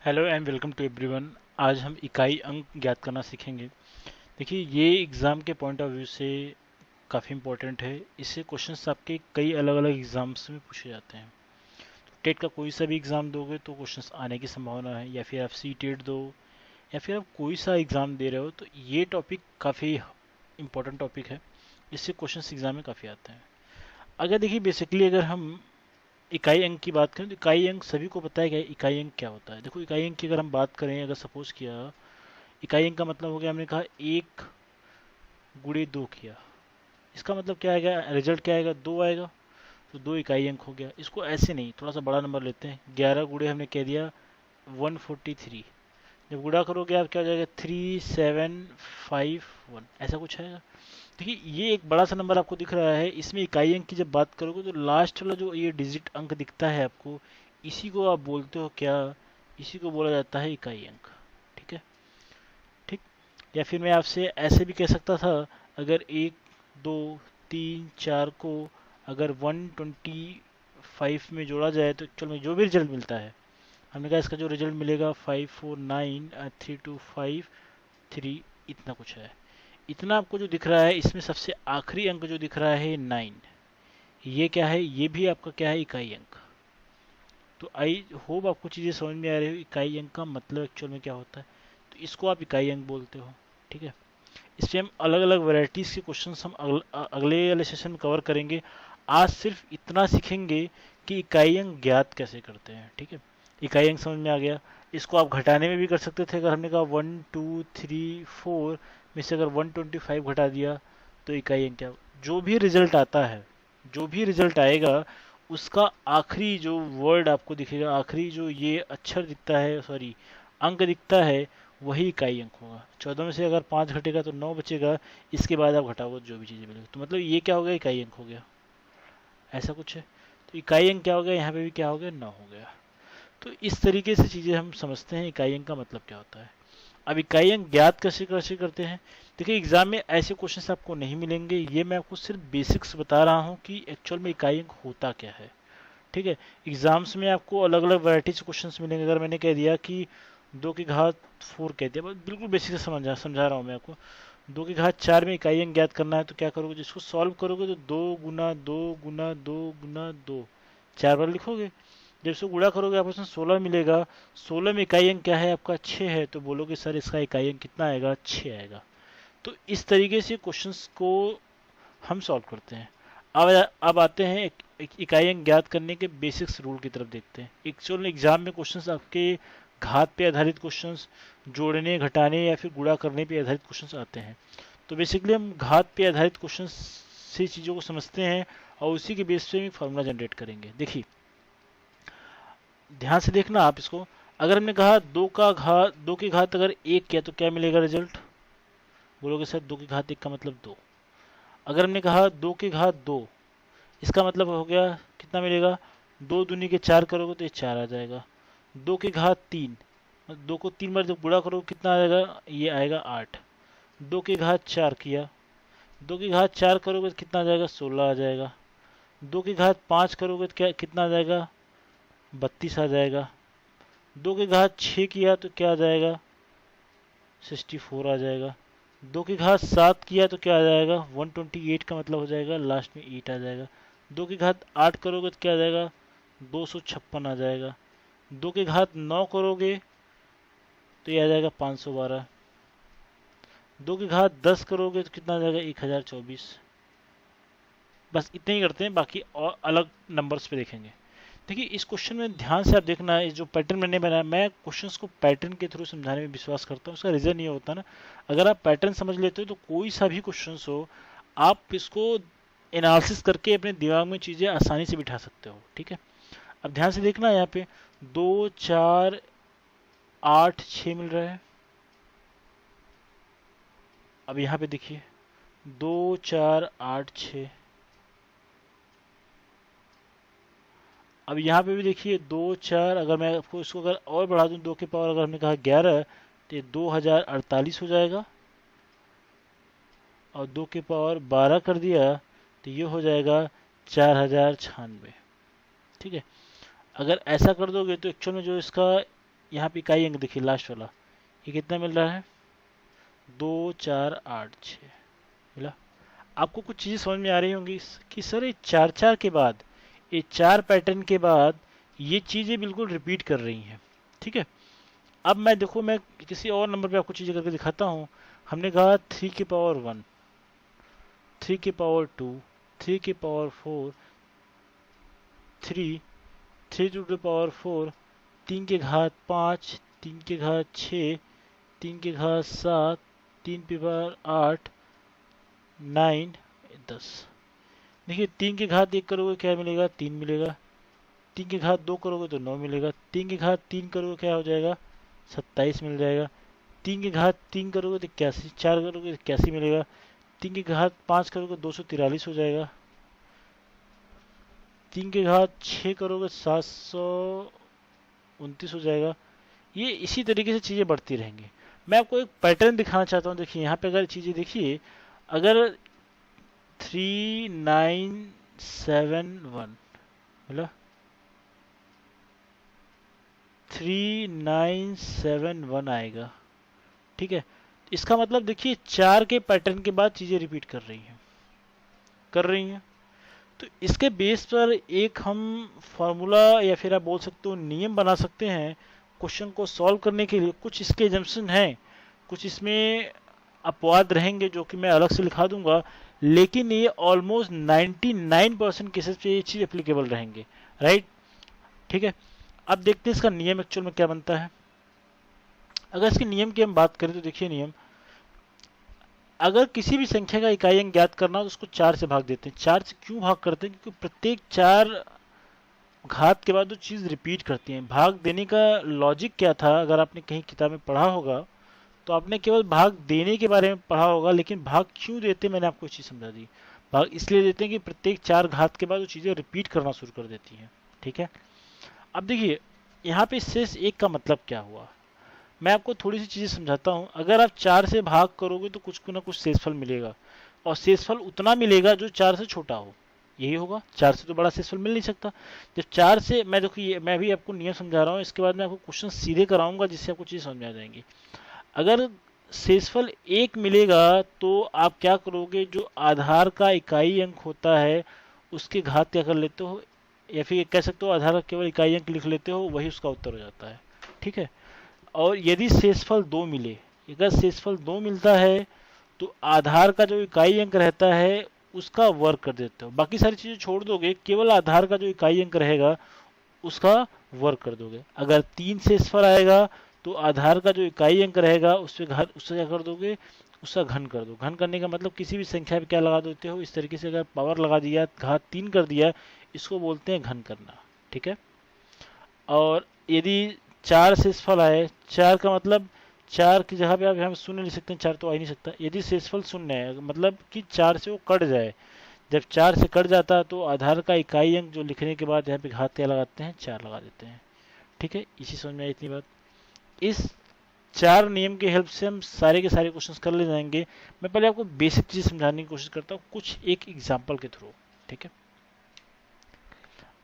Hello and welcome to everyone. आज हम इकाई अंक ज्ञात करना सीखेंगे। देखिए, ये एग्ज़ाम के पॉइंट ऑफ व्यू से काफ़ी इंपॉर्टेंट है। इससे क्वेश्चंस आपके कई अलग अलग एग्ज़ाम्स में पूछे जाते हैं। टेट का कोई सा भी एग्ज़ाम दोगे तो क्वेश्चंस आने की संभावना है, या फिर आप सी टेट दो, या फिर आप कोई सा एग्ज़ाम दे रहे हो तो ये टॉपिक काफ़ी इंपॉर्टेंट टॉपिक है। इससे क्वेश्चंस एग्ज़ाम में काफ़ी आते हैं। अगर देखिए, बेसिकली अगर हम इकाई अंक की बात करें तो इकाई अंक सभी को पता है कि इकाई अंक क्या होता है। देखो, इकाई अंक की अगर हम बात करें, अगर सपोज किया, इकाई अंक का मतलब हो गया, हमने कहा 1 × 2 किया, इसका मतलब क्या आएगा, रिजल्ट क्या आएगा, 2 आएगा। तो 2 इकाई अंक हो गया। इसको ऐसे नहीं, थोड़ा सा बड़ा नंबर लेते हैं। 11 × हमने कह दिया 143। जब गुणा करोगे आप, क्या हो जाएगा, 3751, ऐसा कुछ आएगा। देखिए, ये एक बड़ा सा नंबर आपको दिख रहा है। इसमें इकाई अंक की जब बात करोगे तो लास्ट वाला जो ये डिजिट अंक दिखता है आपको, इसी को आप बोलते हो क्या, इसी को बोला जाता है इकाई अंक। ठीक है, ठीक। या फिर मैं आपसे ऐसे भी कह सकता था, अगर 1 2 3 4 को अगर 125 में जोड़ा जाए तो एक्चुअल में जो भी रिजल्ट मिलता है, हमने कहा इसका जो रिजल्ट मिलेगा 549325 इतना कुछ है। इतना आपको जो दिख रहा है, इसमें सबसे आखिरी अंक जो दिख रहा है 9, ये क्या है, ये भी आपका क्या है, इकाई अंक। तो आई होप आपको चीज़ें समझ में आ रही हो, इकाई अंक का मतलब एक्चुअल में क्या होता है। तो इसको आप इकाई अंक बोलते हो। ठीक है, इस पे हम अलग अलग वैरायटीज़ के क्वेश्चंस हम अगले वाले सेशन में कवर करेंगे। आज सिर्फ इतना सीखेंगे कि इकाई अंक ज्ञात कैसे करते हैं। ठीक है, इकाई अंक समझ में आ गया। इसको आप घटाने में भी कर सकते थे। अगर हमने कहा 1 2 3 4 में से अगर 125 घटा दिया तो इकाई अंक क्या, जो भी रिजल्ट आता है, जो भी रिजल्ट आएगा, उसका आखिरी जो वर्ड आपको दिखेगा, आखिरी जो ये अक्षर दिखता है, सॉरी अंक दिखता है, वही इकाई अंक होगा। 14 में से अगर 5 घटेगा तो 9 बचेगा। इसके बाद आप घटाओगे जो भी चीज़ें मिलेगी, तो मतलब ये क्या हो गया, इकाई अंक हो गया। ऐसा कुछ है। तो इकाई अंक क्या हो गया, यहाँ पे भी क्या हो गया, 9 हो गया। तो इस तरीके से चीज़ें हम समझते हैं इकाई अंक का मतलब क्या होता है। अब इकाई अंक ज्ञात कैसे कैसे करते हैं। देखिए, एग्जाम में ऐसे क्वेश्चन आपको नहीं मिलेंगे। ये मैं आपको सिर्फ बेसिक्स बता रहा हूँ कि एक्चुअल में इकाई अंक होता क्या है। ठीक है, एग्जाम्स में आपको अलग अलग वैरायटीज क्वेश्चंस मिलेंगे। अगर मैंने कह दिया कि 2 की घात 4 कह दिया, बस बिल्कुल बेसिक से समझा रहा हूँ मैं आपको। 2 की घात 4 में इकाई अंक ज्ञात करना है तो क्या करोगे, जिसको सॉल्व करोगे तो 2 × 2 × 2 × 2 4 बार लिखोगे। जब इसको गुणा करोगे आपको उसमें 16 मिलेगा। 16 में इकाई अंक क्या है आपका, 6 है, तो बोलोगे सर इसका इकाई अंक कितना आएगा, 6 आएगा। तो इस तरीके से क्वेश्चंस को हम सॉल्व करते हैं। अब आते हैं एक इकाई अंक ज्ञात करने के बेसिक्स रूल की तरफ देखते हैं। एक्चुअल एग्जाम में क्वेश्चंस आपके घात पे आधारित क्वेश्चंस, जोड़ने घटाने या फिर गुणा करने पे आधारित क्वेश्चंस आते हैं। तो बेसिकली हम घात पे आधारित क्वेश्चंस से चीज़ों को समझते हैं और उसी के बेस पे फार्मूला जनरेट करेंगे। देखिए, ध्यान से देखना आप इसको। अगर हमने कहा 2 की घात अगर 1 किया तो क्या मिलेगा रिजल्ट, बोलोगे सर 2 की घात 1 का मतलब 2। अगर हमने कहा 2 की घात 2, इसका मतलब हो गया कितना मिलेगा, 2 दूनी के 4 करोगे तो ये 4 आ जाएगा। 2 की घात 3, 2 को 3 बार जब गुणा करोगे कितना आएगा, ये आएगा 8। 2 की घात 4 किया, 2 की घात 4 करोगे तो कितना आ जाएगा, 16 आ जाएगा। 2 की घात 5 करोगे तो क्या कितना आ जाएगा, 32 आ जाएगा। 2 की घात 6 किया तो क्या आ जाएगा, 64 आ जाएगा। 2 की घात 7 किया तो क्या आ जाएगा, 128 का मतलब हो जाएगा लास्ट में 8 आ जाएगा। 2 की घात 8 करोगे तो क्या आ जाएगा, 256 आ जाएगा। 2 की घात 9 करोगे तो ये आ जाएगा 512। 2 की घात 10 करोगे तो कितना आ जाएगा, 1024। बस इतने ही करते हैं, बाकी और अलग नंबर्स पे देखेंगे। देखिए, इस क्वेश्चन में ध्यान से आप देखना है, जो पैटर्न मैंने बनाया, मैं क्वेश्चंस को पैटर्न के थ्रू समझाने में विश्वास करता हूँ। उसका रीज़न ये होता है ना, अगर आप पैटर्न समझ लेते हो तो कोई सा भी क्वेश्चंस हो, आप इसको एनालिसिस करके अपने दिमाग में चीज़ें आसानी से बिठा सकते हो। ठीक है, अब ध्यान से देखना, यहाँ पे 2 4 8 6 मिल रहा है। अब यहाँ पे देखिए 2 4 8 6। अब यहाँ पे भी देखिए 2 4, अगर मैं आपको इसको अगर और बढ़ा दूँ, 2 की पावर अगर हमने कहा 11, तो ये 2048 हो जाएगा। और 2 की पावर 12 कर दिया तो ये हो जाएगा 4096। ठीक है, अगर ऐसा कर दोगे तो एक्चुअल में जो इसका यहाँ पे इकाई अंक देखिए लास्ट वाला, ये कितना मिल रहा है, 2 4 8 6 मिला। आपको कुछ चीज़ें समझ में आ रही होंगी कि सर ये 4 4 के बाद, ये 4 पैटर्न के बाद ये चीज़ें बिल्कुल रिपीट कर रही हैं। ठीक है, अब मैं देखो, मैं किसी और नंबर पे आपको चीज़ें करके दिखाता हूँ। हमने कहा 3 की पावर 1, 3 की पावर 2, 3 की पावर 4, 3 3 टू द पावर 4, 3 की घात 5, 3 की घात 6, 3 की घात 7, 3 की पावर 8, 9, 10। देखिए 3 की घात 1 करोगे क्या मिलेगा, 3 मिलेगा। 3 की घात 2 करोगे तो 9 मिलेगा। 3 की घात 3 करोगे क्या हो जाएगा, 27 मिल जाएगा। 3 की घात 3 करोगे तो 81, 4 करोगे तो 81 मिलेगा। 3 की घात 5 करोगे 243 हो जाएगा। 3 की घात 6 करोगे 729 हो जाएगा। ये इसी तरीके से चीज़ें बढ़ती रहेंगी। मैं आपको एक पैटर्न दिखाना चाहता हूँ। देखिए यहाँ पे अगर चीज़ें देखिए, अगर 3971 बोला, 3971 आएगा। ठीक है, इसका मतलब देखिए 4 के पैटर्न के बाद चीज़ें रिपीट कर रही हैं। तो इसके बेस पर एक हम फॉर्मूला या फिर आप बोल सकते हो नियम बना सकते हैं क्वेश्चन को सॉल्व करने के लिए। कुछ इसके एजम्पशन हैं, कुछ इसमें अपवाद रहेंगे जो कि मैं अलग से लिखा दूंगा, लेकिन ये ऑलमोस्ट 99% केसेस पे ये चीज़ एप्लीकेबल रहेंगे। राइट, ठीक है। अब देखते हैं इसका नियम एक्चुअल में क्या बनता है। अगर इसके नियम की हम बात करें तो देखिए नियम, अगर किसी भी संख्या का इकाई अंक ज्ञात करना हो तो उसको 4 से भाग देते हैं। 4 से क्यों भाग करते हैं, क्योंकि प्रत्येक 4 घात के बाद वो चीज़ रिपीट करती हैं। भाग देने का लॉजिक क्या था, अगर आपने कहीं किताब में पढ़ा होगा तो आपने केवल भाग देने के बारे में पढ़ा होगा, लेकिन भाग क्यों देते मैंने आपको एक चीज़ समझा दी। भाग इसलिए देते हैं कि प्रत्येक 4 घात के बाद वो चीज़ें रिपीट करना शुरू कर देती हैं। ठीक है, अब देखिए यहाँ पे शेष 1 का मतलब क्या हुआ, मैं आपको थोड़ी सी चीज़ें समझाता हूँ। अगर आप 4 से भाग करोगे तो कुछ ना कुछ शेषफल मिलेगा, और शेषफल उतना मिलेगा जो 4 से छोटा हो। यही होगा, 4 से तो बड़ा शेषफल मिल नहीं सकता। जब 4 से, मैं देखो ये मैं भी आपको नियम समझा रहा हूँ, इसके बाद मैं आपको क्वेश्चन सीधे कराऊंगा जिससे आपको चीज़ समझ में आ जाएंगी। अगर शेषफल 1 मिलेगा तो आप क्या करोगे, जो आधार का इकाई अंक होता है उसके घात क्या कर लेते हो, या फिर कह सकते हो आधार का केवल इकाई अंक लिख लेते हो, वही उसका उत्तर हो जाता है। ठीक है, और यदि शेषफल 2 मिले, अगर शेषफल 2 मिलता है तो आधार का जो इकाई अंक रहता है उसका वर्ग कर देते हो। बाकी सारी चीज़ें छोड़ दोगे, केवल आधार का जो इकाई अंक रहेगा उसका वर्ग कर दोगे। अगर 3 शेषफल आएगा तो आधार का जो इकाई अंक रहेगा उससे क्या कर दोगे, उसका घन कर दो। घन करने का मतलब किसी भी संख्या पे क्या लगा देते हो, इस तरीके से अगर पावर लगा दिया, घात 3 कर दिया, इसको बोलते हैं घन करना। ठीक है, और यदि 4 शेषफल आए, 4 का मतलब 4 की जगह पे आप यहाँ शून्य लिख सकते हैं, 4 तो आ ही नहीं सकता। यदि शेषफल शून्य है मतलब कि 4 से वो कट जाए, जब 4 से कट जाता है तो आधार का इकाई अंक जो लिखने के बाद यहाँ पे घात क्या लगाते हैं, 4 लगा देते हैं। ठीक है, इसी समझ में आई इतनी बात। इस 4 नियम के हेल्प से हम सारे के सारे क्वेश्चंस कर ले जाएंगे। मैं पहले आपको बेसिक चीज़ समझाने की कोशिश करता हूँ कुछ एक एग्जाम्पल के थ्रू। ठीक है,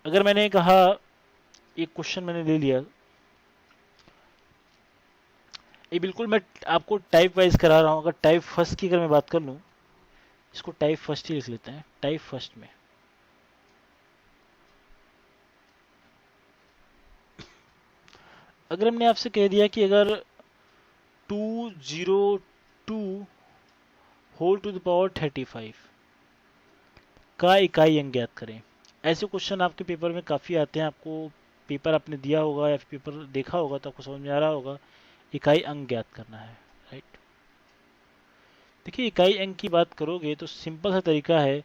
अगर मैंने कहा एक क्वेश्चन मैंने ले लिया, ये बिल्कुल मैं आपको टाइप वाइज करा रहा हूँ। अगर टाइप फर्स्ट की अगर मैं बात कर लूँ, इसको टाइप फर्स्ट ही लिख लेते हैं। टाइप फर्स्ट में अगर हमने आपसे कह दिया कि अगर 202 होल टू द पावर 35 का इकाई अंक ज्ञात करें। ऐसे क्वेश्चन आपके पेपर में काफ़ी आते हैं। आपको पेपर आपने दिया होगा या फिर पेपर देखा होगा तो आपको समझ में आ रहा होगा, इकाई अंक ज्ञात करना है। राइट, देखिए इकाई अंक की बात करोगे तो सिंपल सा तरीका है।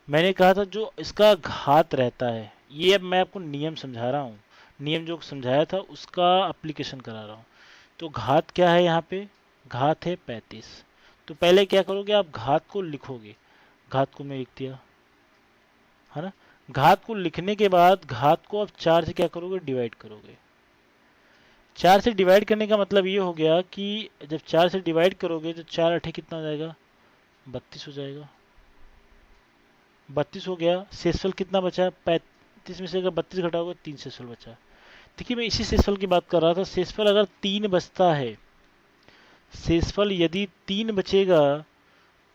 मैंने कहा था जो इसका घात रहता है, ये अब मैं आपको नियम समझा रहा हूँ। नियम जो समझाया था उसका एप्लीकेशन करा रहा हूँ। तो घात क्या है यहाँ पे, घात है 35। तो पहले क्या करोगे, आप घात को लिखोगे। घात को मैं लिख दिया, है ना। घात को लिखने के बाद घात को आप 4 से क्या करोगे, डिवाइड करोगे। 4 से डिवाइड करने का मतलब ये हो गया कि जब 4 से डिवाइड करोगे तो 4 अठे कितना हो जाएगा, 32 हो जाएगा। 32 हो गया। शेषफल कितना बचा, 35 में से अगर 32 घटाओगे 3 शेषफल बचा। देखिए मैं इसी शेषफल की बात कर रहा था। शेषफल अगर 3 बचता है, शेषफल यदि 3 बचेगा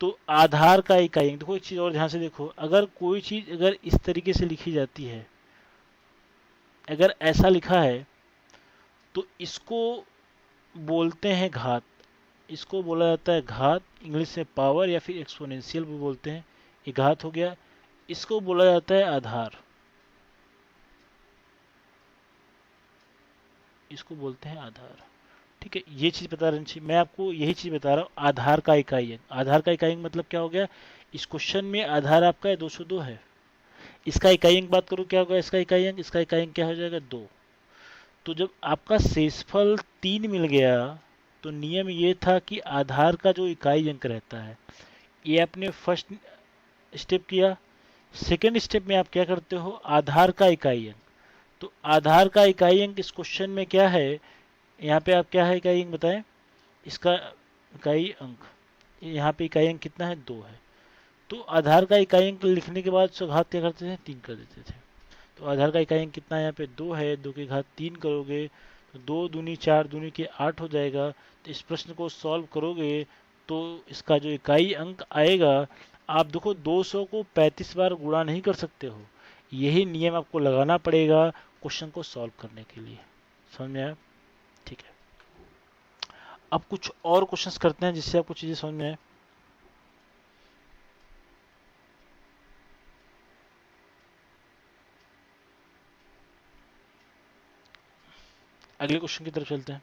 तो आधार का इकाई अंक, देखो एक चीज और ध्यान से देखो, अगर कोई चीज अगर इस तरीके से लिखी जाती है, अगर ऐसा लिखा है तो इसको बोलते हैं घात, इसको बोला जाता है घात, इंग्लिश में पावर या फिर एक्सपोनेंशियल भी बोलते हैं, ये घात हो गया। इसको बोला जाता है आधार, इसको बोलते हैं आधार। ठीक है, ये चीज बता रहे हैं, मैं आपको यही चीज बता रहा हूँ, आधार का इकाई अंक। आधार का इकाई अंक मतलब क्या हो गया, इस क्वेश्चन में आधार आपका है 202 है, इसका इकाई अंक बात करूँ क्या होगा, इसका इकाई अंक, इसका इकाई अंक क्या हो जाएगा 2। तो जब आपका शेषफल 3 मिल गया तो नियम ये था कि आधार का जो इकाई अंक रहता है, ये आपने फर्स्ट स्टेप किया। सेकेंड स्टेप में आप क्या करते हो, आधार का इकाई अंक। तो आधार का इकाई अंक इस क्वेश्चन में क्या है, यहाँ पे आप क्या है इकाई अंक बताएं, इसका इकाई अंक, यहाँ पे इकाई अंक कितना है 2 है। तो आधार का इकाई अंक लिखने के बाद उसका घात क्या करते थे, 3 कर देते थे। तो आधार का इकाई अंक कितना है, यहाँ पे 2 है, 2 की घात 3 करोगे तो 2 दूनी 4 दूनी के 8 हो जाएगा। तो इस प्रश्न को सॉल्व करोगे तो इसका जो इकाई अंक आएगा, आप देखो 200 को 35 बार गुणा नहीं कर सकते हो, यही नियम आपको लगाना पड़ेगा क्वेश्चन को सॉल्व करने के लिए। समझ में आया? ठीक है, अब कुछ और क्वेश्चंस करते हैं जिससे आपको चीजें समझ में आए। अगले क्वेश्चन की तरफ चलते हैं।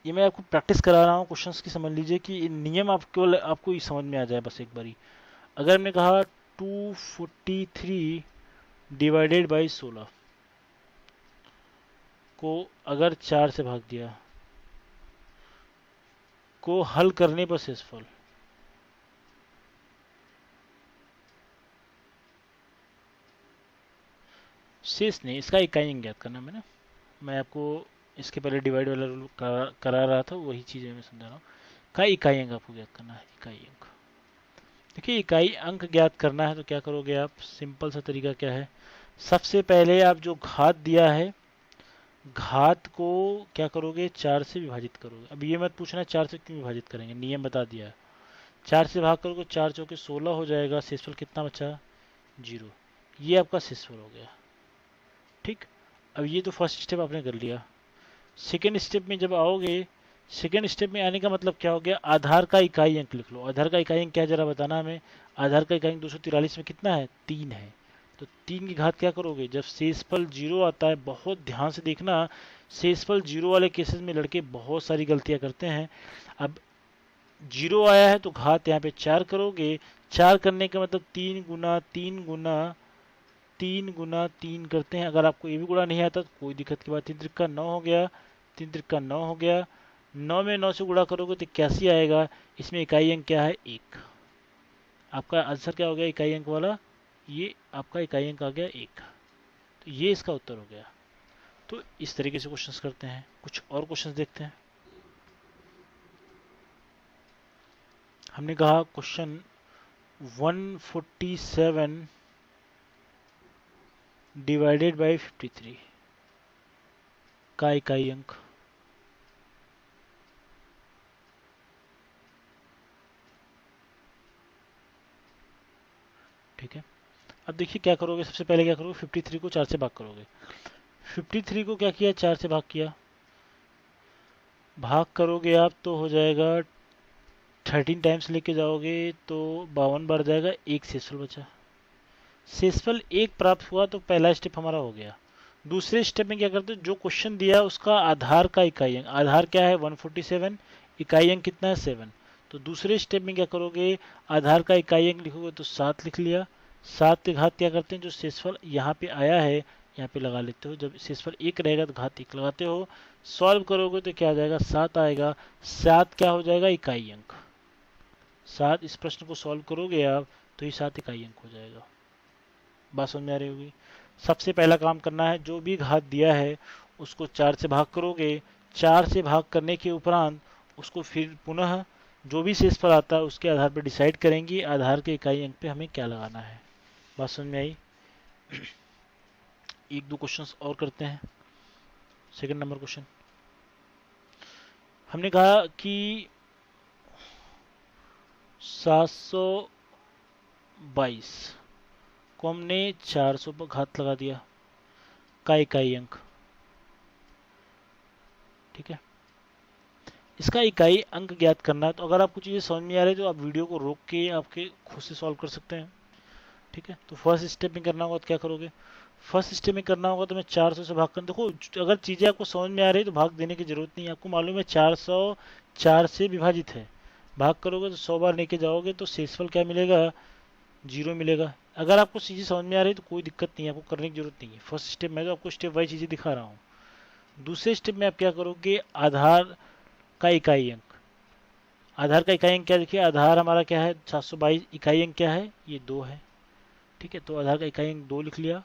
ये मैं आपको प्रैक्टिस करा रहा हूँ क्वेश्चंस की, समझ लीजिए कि नियम आपको ही समझ में आ जाए बस एक बारी। अगर हमने कहा 243 डिवाइडेड बाई 16 को अगर 4 से भाग दिया, को हल करने पर शेषफल, शेष नहीं, इसका इकाई अंक ज्ञात करना। मैं आपको इसके पहले डिवाइड वाला रूल करा रहा था, वही चीज़ मैं समझा रहा हूँ। का इकाई अंक आपको ज्ञात करना है, इकाई अंक। देखिए इकाई अंक ज्ञात करना है तो क्या करोगे आप, सिंपल सा तरीका क्या है, सबसे पहले आप जो घात दिया है, घात को क्या करोगे, 4 से विभाजित करोगे। अब ये मत पूछना 4 से क्यों विभाजित करेंगे, नियम बता दिया है। 4 से भाग करोगे, 4 चौके 16 हो जाएगा, शेषफल कितना बचा 0। ये आपका शेषफल हो गया। ठीक, अब ये तो फर्स्ट स्टेप आपने कर लिया। सेकेंड स्टेप में जब आओगे, सेकेंड स्टेप में आने का मतलब क्या हो गया, आधार का इकाई अंक लिख लो। आधार का इकाई अंक क्या है जरा बताना हमें। आधार का इकाई अंक 243 में कितना है, 3 है। तो 3 की घात क्या करोगे, जब शेषफल 0 आता है, बहुत ध्यान से देखना, शेषफल 0 वाले केसेस में लड़के बहुत सारी गलतियां करते हैं। अब 0 आया है तो घात यहाँ पे 4 करोगे, 4 करने का मतलब 3 गुना 3 गुना 3 गुना 3 करते हैं। अगर आपको ये भी गुणा नहीं आता तो कोई दिक्कत की बात, 3 त्रिक 9 हो गया, 3 त्रिक 9 हो गया, 9 में 9 से गुणा करोगे तो 81 आएगा। इसमें इकाई अंक क्या है, 1। आपका आंसर क्या हो गया इकाई अंक वाला, ये आपका इकाई अंक आ गया 1। तो ये इसका उत्तर हो गया। तो इस तरीके से क्वेश्चंस करते हैं। कुछ और क्वेश्चंस देखते हैं। हमने कहा क्वेश्चन 147 डिवाइडेड बाई 53 का इकाई अंक, ठीक है। अब देखिए क्या करोगे, सबसे पहले क्या करोगे, 53 को 4 से भाग करोगे। 53 को क्या किया, 4 से भाग किया, भाग करोगे आप तो हो जाएगा 13 टाइम्स लेके जाओगे तो 52 बार जाएगा, एक शेषफल बचा। शेषफल 1 प्राप्त हुआ तो पहला स्टेप हमारा हो गया। दूसरे स्टेप में क्या करते हो, जो क्वेश्चन दिया उसका आधार का इकाई अंक, आधार क्या है 147, इकाई अंक कितना है 7। तो दूसरे स्टेप में क्या करोगे, आधार का इकाई अंक लिखोगे तो 7 लिख लिया। 7 के घात क्या करते हैं, जो शेषफल यहाँ पे आया है यहाँ पे लगा लेते हो। जब शेषफल 1 रहेगा तो घात 1 लगाते हो। सॉल्व करोगे तो क्या आ जाएगा, 7 आएगा। 7 क्या हो जाएगा, इकाई अंक। 7, इस प्रश्न को सॉल्व करोगे आप तो ये 7 इकाई अंक हो जाएगा। बात समझ में आ रही होगी। सबसे पहला काम करना है, जो भी घात दिया है उसको 4 से भाग करोगे। 4 से भाग करने के उपरांत उसको फिर पुनः जो भी शेषफल आता है उसके आधार पर डिसाइड करेंगे आधार के इकाई अंक पे हमें क्या लगाना है। बात समझ में आई। एक दो क्वेश्चंस और करते हैं। सेकंड नंबर क्वेश्चन, हमने कहा कि 722 को हमने 400 पर घात लगा दिया का इकाई अंक। ठीक है, इसका इकाई अंक ज्ञात करना है। तो अगर आपको चीज़ें समझ में आ रही है तो आप वीडियो को रोक के आपके खुद से सॉल्व कर सकते हैं। ठीक है, तो फर्स्ट स्टेप में करना होगा तो क्या करोगे, फर्स्ट स्टेप में करना होगा तो मैं 400 से भाग कर, देखो अगर चीज़ें आपको समझ में आ रही है तो भाग देने की जरूरत नहीं है। आपको मालूम है 400 4 से विभाजित है, भाग करोगे तो 100 बार लेके जाओगे तो शेषफल क्या मिलेगा, 0 मिलेगा। अगर आपको चीज़ें समझ में आ रही है तो कोई दिक्कत नहीं है, आपको करने की जरूरत नहीं है। फर्स्ट स्टेप में तो आपको स्टेप वाइज चीज़ें दिखा रहा हूँ। दूसरे स्टेप में आप क्या करोगे, आधार का इकाई अंक, आधार का इकाई अंक क्या, देखिए आधार हमारा क्या है 722, इकाई अंक क्या है, ये 2 है। ठीक है, तो आधार का इकाई अंक 2 लिख लिया।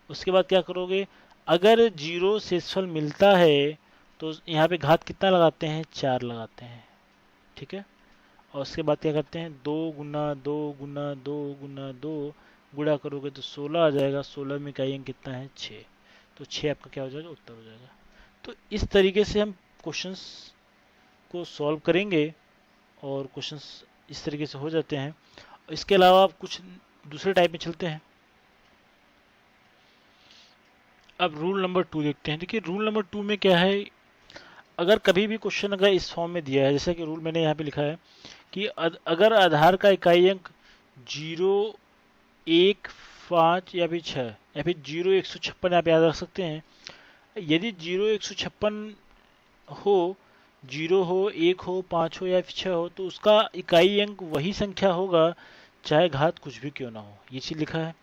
उसके बाद क्या करोगे, अगर 0 शेषफल मिलता है तो यहाँ पे घात कितना लगाते हैं, 4 लगाते हैं। ठीक है, और उसके बाद क्या करते हैं, 2 गुना 2 गुना 2 गुना 2 गुणा करोगे तो 16 आ जाएगा। 16 में इकाई अंक कितना है, 6। तो 6 आपका क्या हो जाएगा, उत्तर हो जाएगा। तो इस तरीके से हम क्वेश्चंस को सॉल्व करेंगे और क्वेश्चंस इस तरीके से हो जाते हैं। इसके अलावा आप कुछ दूसरे टाइप में चलते हैं। अब रूल नंबर 2 देखते हैं। देखिए रूल नंबर 2 में क्या है, अगर कभी भी क्वेश्चन अगर इस फॉर्म में दिया है, जैसा कि रूल मैंने यहाँ पे लिखा है कि अगर आधार का इकाई अंक 0, 1, 5 या फिर 6 या फिर 0, 156 आप याद रख सकते हैं। यदि 0, 156 हो, 0 हो, 1 हो, 5 हो या फिर 6 हो, तो उसका इकाई अंक वही संख्या होगा चाहे घात कुछ भी क्यों ना हो। ये चीज़ लिखा है।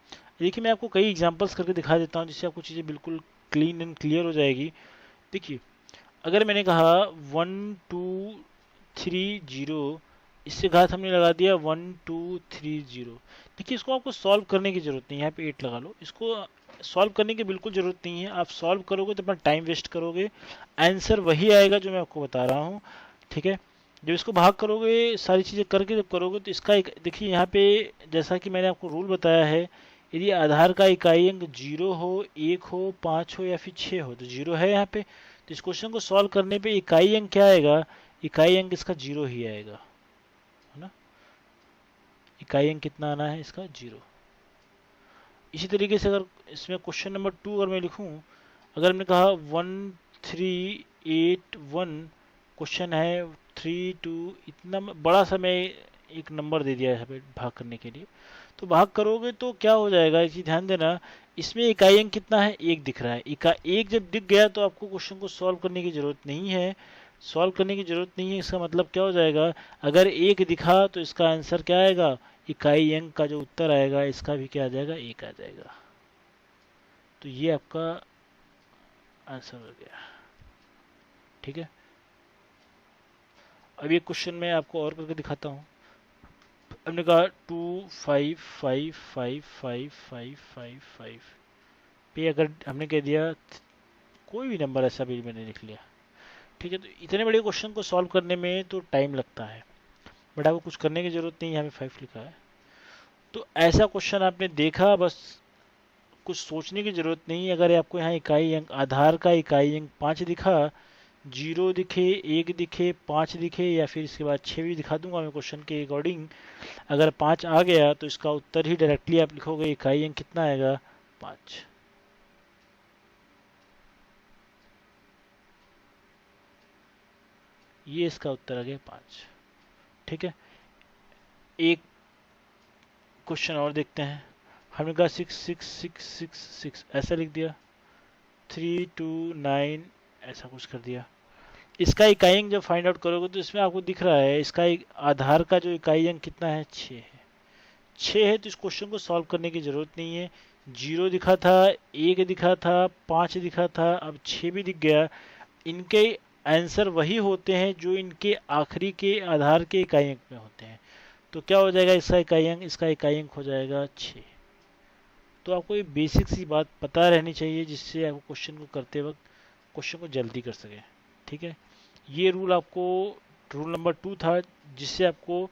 देखिए मैं आपको कई एग्जांपल्स करके दिखा देता हूँ जिससे आपको चीज़ें बिल्कुल क्लीन एंड क्लियर हो जाएगी। देखिए अगर मैंने कहा 1230, इससे घात हमने लगा दिया 1230। देखिए इसको आपको सॉल्व करने की जरूरत नहीं है, यहाँ पे 8 लगा लो। इसको सॉल्व करने की बिल्कुल जरूरत नहीं है, आप सॉल्व करोगे तो अपना टाइम वेस्ट करोगे, आंसर वही आएगा जो मैं आपको बता रहा हूँ। ठीक है, जब इसको भाग करोगे, सारी चीज़ें करके जब करोगे तो इसका एक देखिए यहाँ पे जैसा कि मैंने आपको रूल बताया है, यदि आधार का इकाई अंक 0 हो, 1 हो, 5 हो या फिर 6 हो, तो 0 है यहाँ पे। तो इस क्वेश्चन को सॉल्व करने पे इकाई अंक क्या आएगा, इकाई अंक इसका 0 ही आएगा, है ना। इकाई अंक कितना आना है इसका, 0। इसी तरीके से अगर इसमें क्वेश्चन नंबर 2 अगर मैं लिखूं, अगर मैंने कहा 1381, क्वेश्चन है 32, इतना बड़ा सा मैं एक नंबर दे दिया है यहाँ पे भाग करने के लिए। तो भाग करोगे तो क्या हो जाएगा, इसी ध्यान देना, इसमें इकाई अंक कितना है, 1 दिख रहा है। एक जब दिख गया तो आपको क्वेश्चन को सॉल्व करने की जरूरत नहीं है। सॉल्व करने की जरूरत नहीं है, इसका मतलब क्या हो जाएगा, अगर 1 दिखा तो इसका आंसर क्या आएगा, इकाई अंक का जो उत्तर आएगा इसका भी क्या आ जाएगा, 1 आ जाएगा। तो ये आपका आंसर हो गया। ठीक है, अब ये क्वेश्चन मैं आपको और करके दिखाता हूँ। हमने कहा 2555555 पे अगर हमने कह दिया कोई भी नंबर ऐसा भी मैंने लिख लिया। ठीक है, तो इतने बड़े क्वेश्चन को सॉल्व करने में तो टाइम लगता है, बट आपको कुछ करने की जरूरत नहीं है, यहाँ पे 5 लिखा है। तो ऐसा क्वेश्चन आपने देखा, बस कुछ सोचने की जरूरत नहीं है। अगर आपको यहाँ इकाई अंक, आधार का इकाई अंक 5 दिखा, 0 दिखे, 1 दिखे, 5 दिखे या फिर इसके बाद 6 भी दिखा दूंगा मैं क्वेश्चन के अकॉर्डिंग, अगर 5 आ गया तो इसका उत्तर ही डायरेक्टली आप लिखोगे, इकाई अंक कितना आएगा, 5। ये इसका उत्तर आ गया 5। ठीक है, एक क्वेश्चन और देखते हैं। हमने कहा 66666 ऐसा लिख दिया, 329 ऐसा कुछ कर दिया। इसका इकाई अंक जब फाइंड आउट करोगे तो इसमें आपको दिख रहा है इसका आधार का जो इकाई अंक कितना है, 6 है। 6 है तो इस क्वेश्चन को सॉल्व करने की जरूरत नहीं है। 0 दिखा था, 1 दिखा था, 5 दिखा था, अब 6 भी दिख गया। इनके आंसर वही होते हैं जो इनके आखिरी के आधार के इकाई अंक में होते हैं। तो क्या हो जाएगा इसका इकाई अंक, इसका इकाई अंक हो जाएगा 6। तो आपको ये बेसिक सी बात पता रहनी चाहिए जिससे आप क्वेश्चन को करते वक्त क्वेश्चन को जल्दी कर सकें। ठीक है, ये रूल आपको रूल नंबर 2 था, जिससे आपको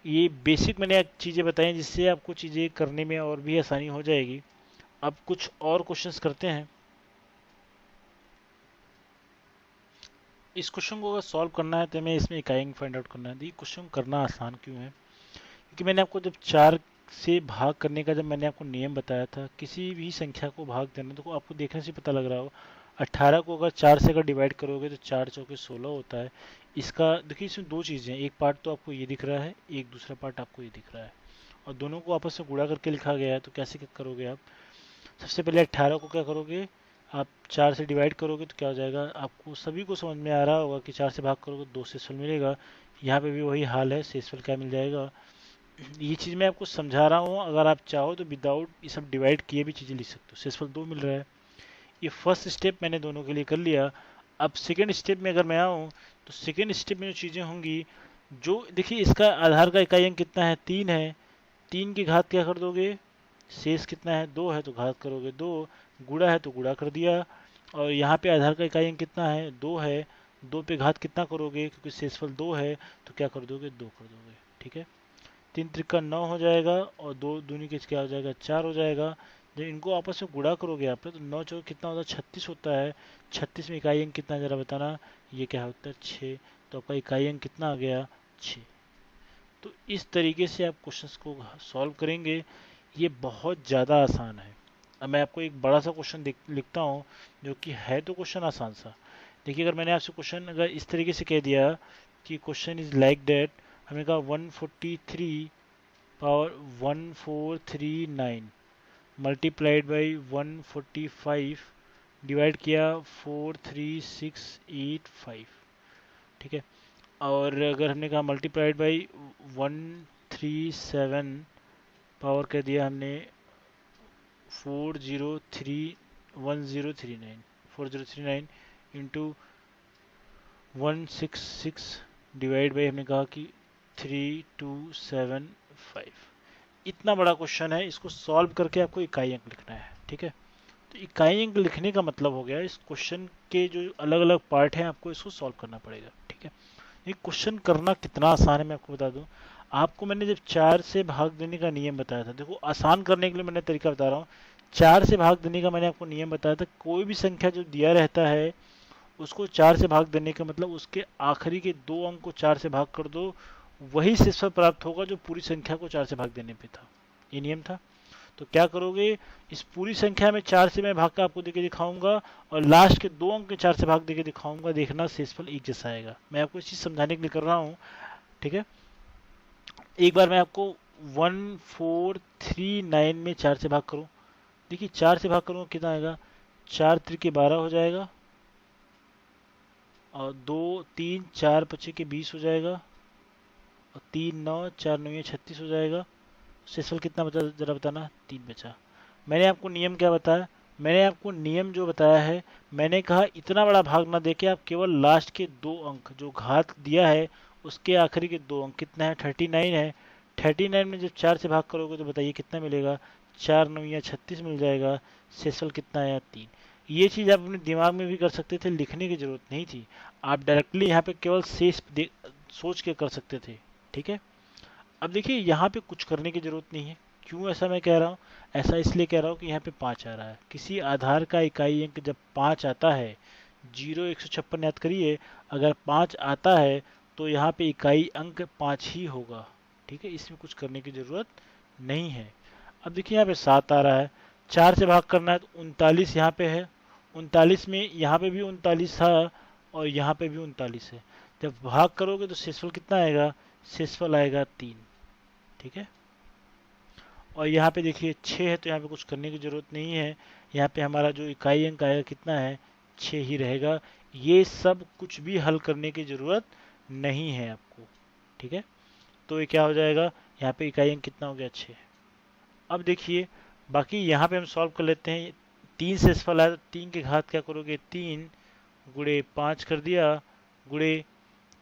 ये बेसिक मैंने चीज़ें बताई जिससे आपको चीज़ें करने में और भी आसानी हो जाएगी। अब कुछ और क्वेश्चंस करते हैं। इस क्वेश्चन को अगर सॉल्व करना है तो हमें इसमें इकाई अंक फाइंड आउट करना है। ये क्वेश्चन करना आसान क्यों है? क्योंकि मैंने आपको जब 4 से भाग करने का जब मैंने आपको नियम बताया था, किसी भी संख्या को भाग देना, तो आपको देखने से पता लग रहा हो 18 को अगर 4 से अगर डिवाइड करोगे तो 4 चौके 16 होता है। इसका देखिए, इसमें दो चीज़ें हैं, एक पार्ट तो आपको ये दिख रहा है, एक दूसरा पार्ट आपको ये दिख रहा है, और दोनों को आपस में गुणा करके लिखा गया है। तो कैसे क्या करोगे आप? सबसे पहले 18 को क्या करोगे, आप 4 से डिवाइड करोगे तो क्या हो जाएगा, आपको सभी को समझ में आ रहा होगा कि 4 से भाग करोगे तो 2 शेषफल मिलेगा। यहाँ पे भी वही हाल है, शेषफल क्या मिल जाएगा। ये चीज़ मैं आपको समझा रहा हूँ, अगर आप चाहो तो विदाउट ये सब डिवाइड किए भी चीज़ें लिख सकते हो। शेषफल 2 मिल रहा है। ये फर्स्ट स्टेप मैंने दोनों के लिए कर लिया। अब सेकेंड स्टेप में अगर मैं आऊँ तो सेकेंड स्टेप में जो चीज़ें होंगी, जो देखिए इसका आधार का इकाई अंक कितना है, 3 है। 3 की घात क्या कर दोगे, शेष कितना है, 2 है तो घात करोगे 2, गुणा है तो गुणा कर दिया। और यहाँ पे आधार का इकाई अंक कितना है, 2 है। 2 पे घात कितना करोगे, क्योंकि शेषफल 2 है तो क्या कर दोगे, 2 कर दोगे। ठीक है, 3 त्रिका 9 हो जाएगा, और 2 दूनी के क्या हो जाएगा, 4 हो जाएगा। जब इनको आपस में गुणा करोगे आप तो 9 चौक कितना होता है, 36 होता है। 36 में इकाई अंक कितना जरा बताना, ये क्या होता है, 6। तो आपका इकाई अंक कितना आ गया, 6। तो इस तरीके से आप क्वेश्चंस को सॉल्व करेंगे। ये बहुत ज़्यादा आसान है। अब मैं आपको एक बड़ा सा क्वेश्चन लिखता हूँ, जो कि है तो क्वेश्चन आसान सा। देखिए, अगर मैंने आपसे क्वेश्चन अगर इस तरीके से कह दिया कि क्वेश्चन इज लाइक दैट, हमें कहा 143 पावर 1439 मल्टीप्लाइड बाई 145 डिवाइड किया 43685। ठीक है, और अगर हमने कहा मल्टीप्लाइड बाई 137 पावर कर दिया हमने 4039 इंटू 166 डिवाइड बाई हमने कहा कि 3275। इतना बड़ा क्वेश्चन है, इसको सॉल्व करके आपको इकाई अंक लिखना है। ठीक है, तो इकाई अंक लिखने का मतलब हो गया इस क्वेश्चन के जो अलग अलग पार्ट हैं आपको इसको सॉल्व करना पड़ेगा। ठीक है, ये क्वेश्चन करना कितना आसान है मैं आपको बता दूं। आपको मैंने जब 4 से भाग देने का नियम बताया था, देखो आसान करने के लिए मैंने तरीका बता रहा हूँ। 4 से भाग देने का मैंने आपको नियम बताया था, कोई भी संख्या जो दिया रहता है उसको 4 से भाग देने का मतलब उसके आखिरी के 2 अंक को 4 से भाग कर दो, वही शेषफल प्राप्त होगा जो पूरी संख्या को 4 से भाग देने पे था। ये नियम था। तो क्या करोगे, इस पूरी संख्या में 4 से मैं भाग का आपको देके दिखाऊंगा, और लास्ट के 2 अंक में 4 से भाग देके दिखाऊंगा, देखना शेषफल एक जैसा आएगा। मैं आपको इस चीज समझाने के लिए कर रहा हूँ। ठीक है, एक बार मैं आपको 1439 में 4 से भाग करूं। देखिए 4 से भाग करूंगा कितना आएगा, 4 त्रिके 12 हो जाएगा, और 2 3 4 पचे के 20 हो जाएगा, और 3 9 4 9 36 हो जाएगा। शेषफल कितना बचा जरा बताना, 3 बचा। मैंने आपको नियम क्या बताया, मैंने आपको नियम जो बताया है, मैंने कहा इतना बड़ा भाग ना देके आप केवल लास्ट के 2 अंक जो घात दिया है उसके आखिरी के 2 अंक कितना है, 39 है। 39 में जब 4 से भाग करोगे तो बताइए कितना मिलेगा, 4 9 या 36 मिल जाएगा। शेषफल कितना आया, 3। ये चीज़ आप अपने दिमाग में भी कर सकते थे, लिखने की जरूरत नहीं थी। आप डायरेक्टली यहाँ पे केवल शेष सोच के कर सकते थे। ठीक है, अब देखिए यहाँ पे कुछ करने की जरूरत नहीं है। क्यों ऐसा मैं कह रहा हूँ, ऐसा इसलिए कह रहा हूँ कि यहाँ पे 5 आ रहा है। किसी आधार का इकाई अंक जब 5 आता है, 156 याद करिए, अगर 5 आता है तो यहाँ पे इकाई अंक 5 ही होगा। ठीक है, इसमें कुछ करने की जरूरत नहीं है। अब देखिए यहाँ पे 7 आ रहा है, 4 से भाग करना है तो 39 यहाँ पे है। 39 में यहाँ पे भी 39 था, और यहाँ पे भी 39 है। जब भाग करोगे तो शेषफल कितना आएगा, शेषफल आएगा 3। ठीक है, और यहाँ पे देखिए 6 है तो यहाँ पे कुछ करने की ज़रूरत नहीं है। यहाँ पे हमारा जो इकाई अंक आएगा कितना है, 6 ही रहेगा। ये सब कुछ भी हल करने की ज़रूरत नहीं है आपको। ठीक है, तो ये क्या हो जाएगा, यहाँ पे इकाई अंक कितना हो गया, 6। अब देखिए बाकी यहाँ पे हम सॉल्व कर लेते हैं। 3 शेषफल आया तो 3 के घात क्या करोगे, 3 गुणे 5 कर दिया, गुणे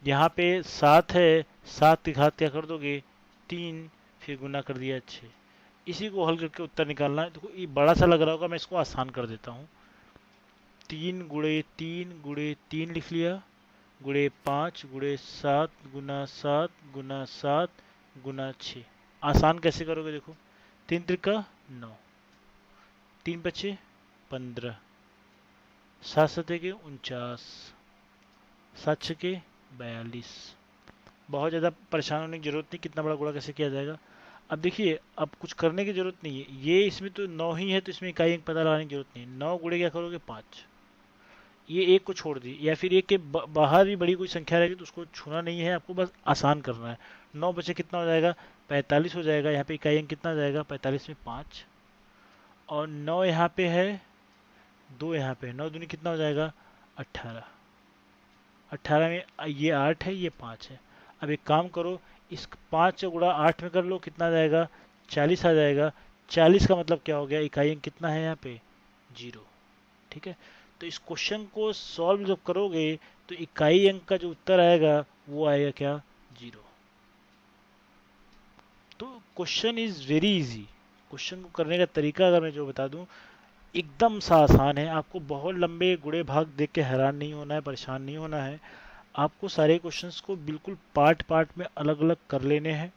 यहाँ पे 7 है, 7 की घात क्या कर दोगे, 3, फिर गुना कर दिया 6। इसी को हल करके उत्तर निकालना है। देखो ये बड़ा सा लग रहा होगा, मैं इसको आसान कर देता हूँ। 3 गुणे 3 लिख लिया, गुणे 5 गुणे 7 गुना 7 गुना 7 गुना 6। आसान कैसे करोगे, देखो 3 त्रिका 9, 3 बचे 15, 7 सतह के 49, 7 छके 42। बहुत ज़्यादा परेशान होने की जरूरत नहीं, कितना बड़ा गुणा कैसे किया जाएगा। अब देखिए, अब कुछ करने की जरूरत नहीं है, ये इसमें तो 9 ही है, तो इसमें इकाई अंक पता लगाने की जरूरत नहीं है। 9 गुणे क्या करोगे 5, ये एक को छोड़ दी, या फिर एक के बाहर भी बड़ी कोई संख्या रहेगी तो उसको छूना नहीं है, आपको बस आसान करना है। 9 बचे कितना हो जाएगा 45 हो जाएगा। यहाँ पे इकाई अंक कितना जाएगा 45 में 5, और 9 यहाँ पे है, 2 यहाँ पे है, 9 दूनी कितना हो जाएगा 18। 18 में ये 8 है, ये 5 है। अब एक काम करो, इस 5 से गुणा 8 में कर लो, कितना आ जाएगा 40 आ जाएगा। 40 का मतलब क्या हो गया, इकाई अंक कितना है यहाँ पे 0। ठीक है, तो इस क्वेश्चन को सॉल्व जब करोगे तो इकाई अंक का जो उत्तर आएगा वो आएगा क्या 0। तो question is very easy. Question को करने का तरीका अगर मैं जो बता दूं, एकदम सा आसान है। आपको बहुत लंबे गुणे भाग देख के हैरान नहीं होना है, परेशान नहीं होना है। आपको सारे क्वेश्चंस को बिल्कुल पार्ट पार्ट में अलग अलग कर लेने हैं,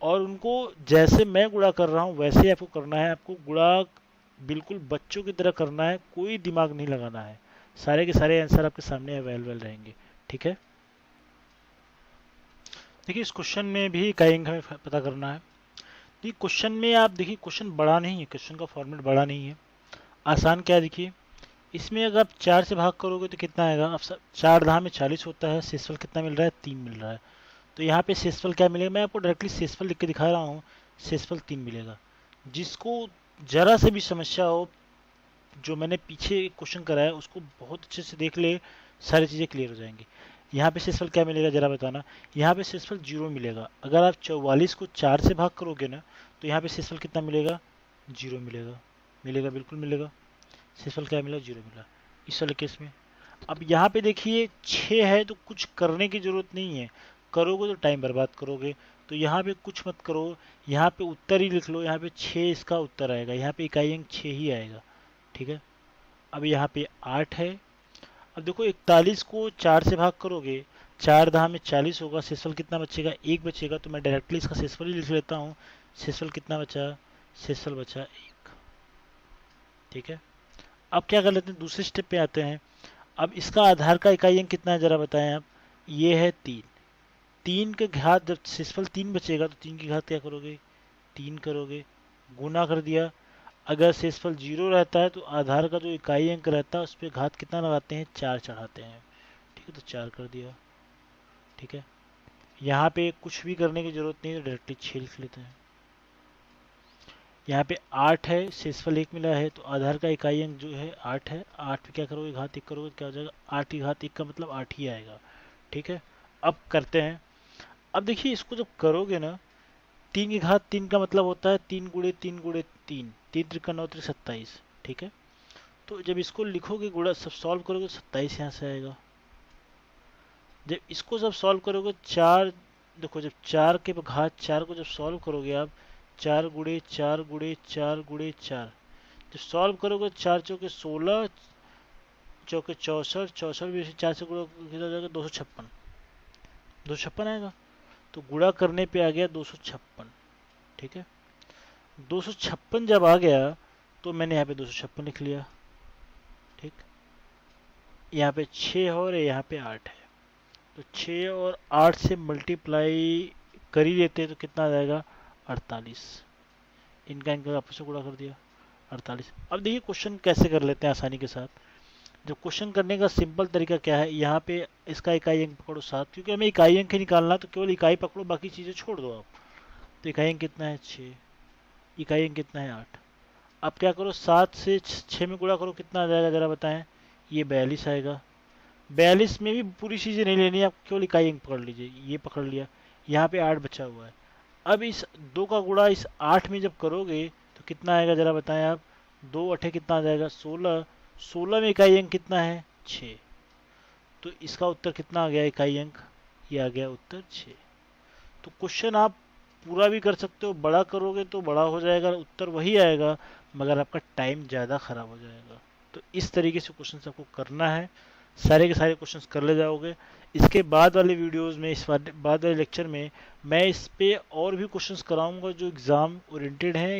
और उनको जैसे मैं गुणा कर रहा हूँ वैसे आपको करना है। आपको गुणा बिल्कुल बच्चों की तरह करना है, कोई दिमाग नहीं लगाना है। सारे के सारे आंसर आपके सामने अवेलेबल रहेंगे। ठीक है, देखिए इस क्वेश्चन में भी इकाई अंक हमें पता करना है। देखिए क्वेश्चन में आप देखिए, क्वेश्चन बड़ा नहीं है, क्वेश्चन का फॉर्मेट बड़ा नहीं है, आसान क्या है। देखिए इसमें अगर आप 4 से भाग करोगे तो कितना आएगा, अब 4 दहा में 40 होता है, शेषफल कितना मिल रहा है 3 मिल रहा है। तो यहाँ पे शेषफल क्या मिलेगा, मैं आपको डायरेक्टली शेषफल लिख के दिखा रहा हूँ। शेषफल 3 मिलेगा। जिसको जरा से भी समस्या हो, जो मैंने पीछे क्वेश्चन कराया उसको बहुत अच्छे से देख ले, सारी चीज़ें क्लियर हो जाएंगी। यहाँ पे शेषफल क्या मिलेगा जरा बताना। यहाँ पे शेषफल 0 मिलेगा। अगर आप 44 को 4 से भाग करोगे ना, तो यहाँ पे शेषफल कितना मिलेगा 0 मिलेगा। मिलेगा, बिल्कुल मिलेगा। शेषफल क्या मिला 0 मिला इस वाले केस में। अब यहाँ पे देखिए 6 है, तो कुछ करने की जरूरत नहीं है, करोगे तो टाइम बर्बाद करोगे। तो यहाँ पे कुछ मत करो, यहाँ पे उत्तर ही लिख लो। यहाँ पे 6 इसका उत्तर आएगा, यहाँ पे इकाई अंक 6 ही आएगा। ठीक है, अब यहाँ पे 8 है। अब देखो 41 को 4 से भाग करोगे, 4 दहा में 40 होगा, शेषफल कितना बचेगा 1 बचेगा। तो मैं डायरेक्टली इसका शेषफल ही लिख लेता हूँ। शेषफल कितना बचा, शेषफल बचा 1। ठीक है, अब क्या कर लेते हैं, दूसरे स्टेप पे आते हैं। अब इसका आधार का इकाई अंक कितना है जरा बताएं आप। ये है 3। 3 के घात, जब शेषफल 3 बचेगा तो 3 की घात क्या करोगे 3 करोगे, गुना कर दिया। अगर शेषफल 0 रहता है तो आधार का जो इकाई अंक रहता है उस पर घात कितना लगाते हैं 4 चढ़ाते हैं। ठीक है, तो 4 कर दिया। ठीक है, यहाँ पे कुछ भी करने की जरूरत नहीं है, तो डायरेक्टली 6 लिख लेते हैं। यहाँ पे 8 है, शेषफल 1 मिला है, तो आधार का इकाई अंक जो है 8 है। 8 पे क्या करोगे घात 1 करोगे, क्या हो जाएगा 8 की घात 1 का मतलब 8 ही आएगा। ठीक है, अब करते हैं। अब देखिए इसको जब करोगे ना, 3 की घात 3 का मतलब होता है 3 गुणे 3 गुणे 3, 3 त्रिका 9 त्रिक 27। ठीक है, तो जब इसको लिखोगे गुणा सब सॉल्व करोगे तो 27 यहाँ से आएगा। जब इसको जब सॉल्व करोगे 4, देखो जब 4 के घात 4 को जब सॉल्व करोगे आप, 4 गुणे 4 गुणे 4 गुणे 4, जब सॉल्व करोगे 4 चौके 16, चौके 64, 64 भी 4 से गुणा कितना हो जाएगा 256, 256 आएगा। तो गुणा करने पे आ गया 256। ठीक है, 256 जब आ गया तो मैंने यहाँ पे 256 लिख लिया। ठीक, यहाँ पे 6 है और यहाँ पे 8 है, तो 6 और 8 से मल्टीप्लाई कर ही लेते तो कितना आ जाएगा 48। इनका इनका आपस में गुणा कर दिया 48। अब देखिए क्वेश्चन कैसे कर लेते हैं आसानी के साथ। जो क्वेश्चन करने का सिंपल तरीका क्या है, यहाँ पे इसका इकाई अंक पकड़ो 7, क्योंकि हमें इकाई अंक ही निकालना, तो केवल इकाई पकड़ो, बाकी चीज़ें छोड़ दो आप। तो इकाई अंक कितना है 6, इकाई अंक कितना है 8। अब क्या करो 7 से 6 में गुणा करो, कितना आ जाएगा जरा बताएं। ये 42 आएगा। 42 में भी पूरी चीज़ें नहीं लेनी, आप केवल इकाई अंक पकड़ लीजिए, ये पकड़ लिया। यहाँ पे 8 बचा हुआ है। अब इस 2 का गुणा इस 8 में जब करोगे तो कितना आएगा जरा बताएं आप। 2 अठे कितना आ जाएगा 16, 16 में इकाई अंक कितना है 6। तो इसका उत्तर कितना आ गया इकाई अंक, ये आ गया उत्तर 6। तो क्वेश्चन आप पूरा भी कर सकते हो, बड़ा करोगे तो बड़ा हो जाएगा, उत्तर वही आएगा, मगर आपका टाइम ज़्यादा खराब हो जाएगा। तो इस तरीके से क्वेश्चन आपको करना है, सारे के सारे क्वेश्चंस कर ले जाओगे। इसके बाद वाले वीडियोस में, इस बाद वाले लेक्चर में मैं इस पे और भी क्वेश्चंस कराऊंगा जो एग्ज़ाम ओरिएंटेड हैं।